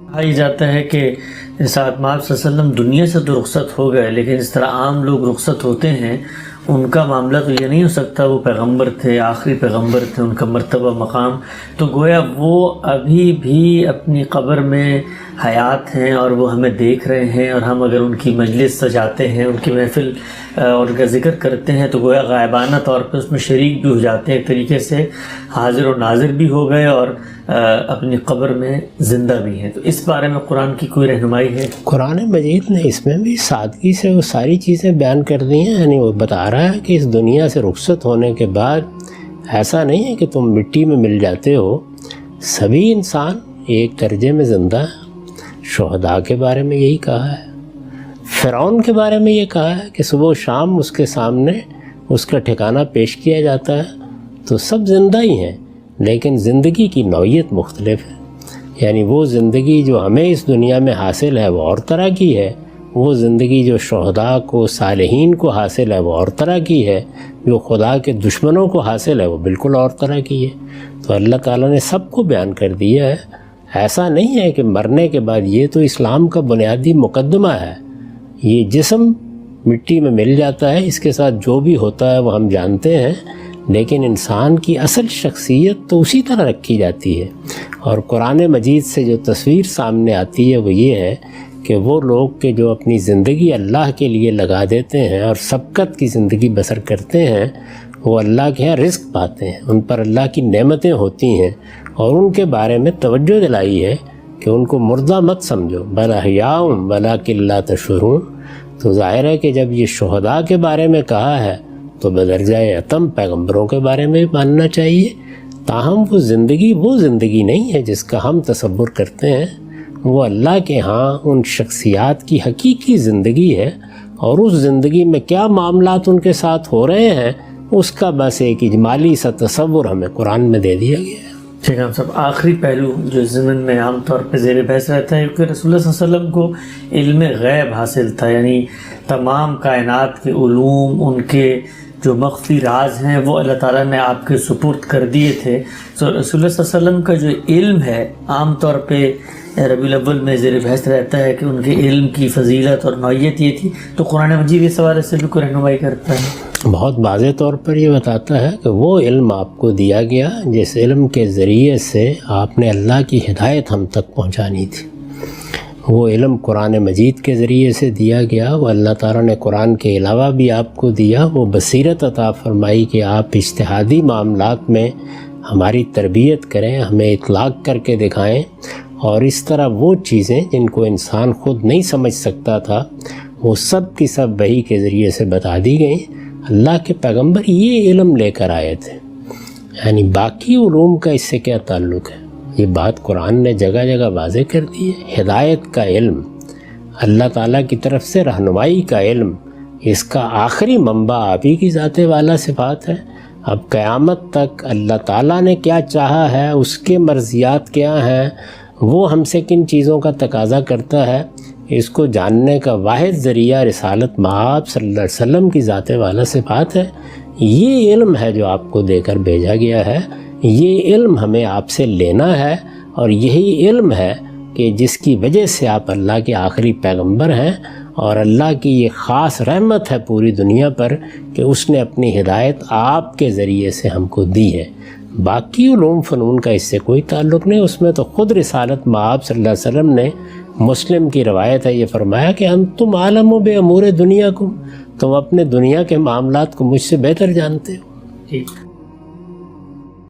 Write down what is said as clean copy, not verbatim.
کہا ہی جاتا ہے کہ ساتھ آپ صلی اللہ علیہ وسلم دنیا سے تو رخصت ہو گئے، لیکن اس طرح عام لوگ رخصت ہوتے ہیں ان کا معاملہ تو یہ نہیں ہو سکتا، وہ پیغمبر تھے، آخری پیغمبر تھے، ان کا مرتبہ مقام تو گویا وہ ابھی بھی اپنی قبر میں حیات ہیں اور وہ ہمیں دیکھ رہے ہیں، اور ہم اگر ان کی مجلس سجاتے ہیں، ان کی محفل اور کا ذکر کرتے ہیں تو گویا غائبانہ طور پہ اس میں شریک بھی ہو جاتے ہیں، ایک طریقے سے حاضر و ناظر بھی ہو گئے اور اپنی قبر میں زندہ بھی ہیں۔ تو اس بارے میں قرآن کی کوئی رہنمائی ہے؟ قرآن مجید نے اس میں بھی سادگی سے وہ ساری چیزیں بیان کر دی ہیں، یعنی وہ بتا رہا ہے کہ اس دنیا سے رخصت ہونے کے بعد ایسا نہیں ہے کہ تم مٹی میں مل جاتے ہو، سبھی انسان ایک درجے میں زندہ ہیں۔ شہداء کے بارے میں یہی کہا ہے، فرعون کے بارے میں یہ کہا ہے کہ صبح و شام اس کے سامنے اس کا ٹھکانہ پیش کیا جاتا ہے، تو سب زندہ ہی ہیں لیکن زندگی کی نوعیت مختلف ہے۔ یعنی وہ زندگی جو ہمیں اس دنیا میں حاصل ہے وہ اور طرح کی ہے، وہ زندگی جو شہداء کو، صالحین کو حاصل ہے وہ اور طرح کی ہے، جو خدا کے دشمنوں کو حاصل ہے وہ بالکل اور طرح کی ہے۔ تو اللہ تعالیٰ نے سب کو بیان کر دیا ہے۔ ایسا نہیں ہے کہ مرنے کے بعد، یہ تو اسلام کا بنیادی مقدمہ ہے، یہ جسم مٹی میں مل جاتا ہے، اس کے ساتھ جو بھی ہوتا ہے وہ ہم جانتے ہیں، لیکن انسان کی اصل شخصیت تو اسی طرح رکھی جاتی ہے۔ اور قرآن مجید سے جو تصویر سامنے آتی ہے وہ یہ ہے کہ وہ لوگ کہ جو اپنی زندگی اللہ کے لیے لگا دیتے ہیں اور سبقت کی زندگی بسر کرتے ہیں، وہ اللہ کے ہاں رزق پاتے ہیں، ان پر اللہ کی نعمتیں ہوتی ہیں، اور ان کے بارے میں توجہ دلائی ہے کہ ان کو مردہ مت سمجھو، بل احیاء ولکن لا تشعرون۔ تو ظاہر ہے کہ جب یہ شہداء کے بارے میں کہا ہے تو بدرجہ اتم پیغمبروں کے بارے میں ماننا چاہیے۔ تاہم وہ زندگی نہیں ہے جس کا ہم تصور کرتے ہیں، وہ اللہ کے ہاں ان شخصیات کی حقیقی زندگی ہے، اور اس زندگی میں کیا معاملات ان کے ساتھ ہو رہے ہیں اس کا بس ایک اجمالی سا تصور ہمیں قرآن میں دے دیا گیا ہے۔ ٹھیک ہے صاحب، آخری پہلو جو ضمن میں عام طور پہ زیر بحث رہتا ہے کہ رسول اللہ صلی اللہ علیہ وسلم کو علم غیب حاصل تھا، یعنی تمام کائنات کے علوم، ان کے جو مخفی راز ہیں وہ اللہ تعالیٰ نے آپ کے سپرد کر دیے تھے۔ تو رسول اللہ صلی اللہ علیہ وسلم کا جو علم ہے عام طور پہ ربیع الاول میں زیر بحث رہتا ہے کہ ان کے علم کی فضیلت اور نوعیت یہ تھی، تو قرآن مجید اس حوالے سے بھی کوئی رہنمائی کرتا ہے؟ بہت واضح طور پر یہ بتاتا ہے کہ وہ علم آپ کو دیا گیا جس علم کے ذریعے سے آپ نے اللہ کی ہدایت ہم تک پہنچانی تھی۔ وہ علم قرآن مجید کے ذریعے سے دیا گیا، وہ اللہ تعالیٰ نے قرآن کے علاوہ بھی آپ کو دیا، وہ بصیرت عطا فرمائی کہ آپ اجتہادی معاملات میں ہماری تربیت کریں، ہمیں اطلاق کر کے دکھائیں، اور اس طرح وہ چیزیں جن کو انسان خود نہیں سمجھ سکتا تھا وہ سب کی سب وحی کے ذریعے سے بتا دی گئیں۔ اللہ کے پیغمبر یہ علم لے کر آئے تھے، یعنی باقی علوم کا اس سے کیا تعلق ہے؟ یہ بات قرآن نے جگہ جگہ واضح کر دی ہے۔ ہدایت کا علم، اللہ تعالیٰ کی طرف سے رہنمائی کا علم، اس کا آخری منبع آپ ہی کی ذات والا صفات ہے۔ اب قیامت تک اللہ تعالیٰ نے کیا چاہا ہے، اس کے مرضیات کیا ہیں، وہ ہم سے کن چیزوں کا تقاضا کرتا ہے، اس کو جاننے کا واحد ذریعہ رسالت مآب صلی اللہ علیہ وسلم کی ذات والا صفات ہے۔ یہ علم ہے جو آپ کو دے کر بھیجا گیا ہے، یہ علم ہمیں آپ سے لینا ہے، اور یہی علم ہے کہ جس کی وجہ سے آپ اللہ کے آخری پیغمبر ہیں، اور اللہ کی یہ خاص رحمت ہے پوری دنیا پر کہ اس نے اپنی ہدایت آپ کے ذریعے سے ہم کو دی ہے۔ باقی علوم فنون کا اس سے کوئی تعلق نہیں، اس میں تو خود رسالت مآب صلی اللہ علیہ وسلم نے، مسلم کی روایت ہے، یہ فرمایا کہ انتم عالم و بے امور دنیا کو، تم اپنے دنیا کے معاملات کو مجھ سے بہتر جانتے ہو۔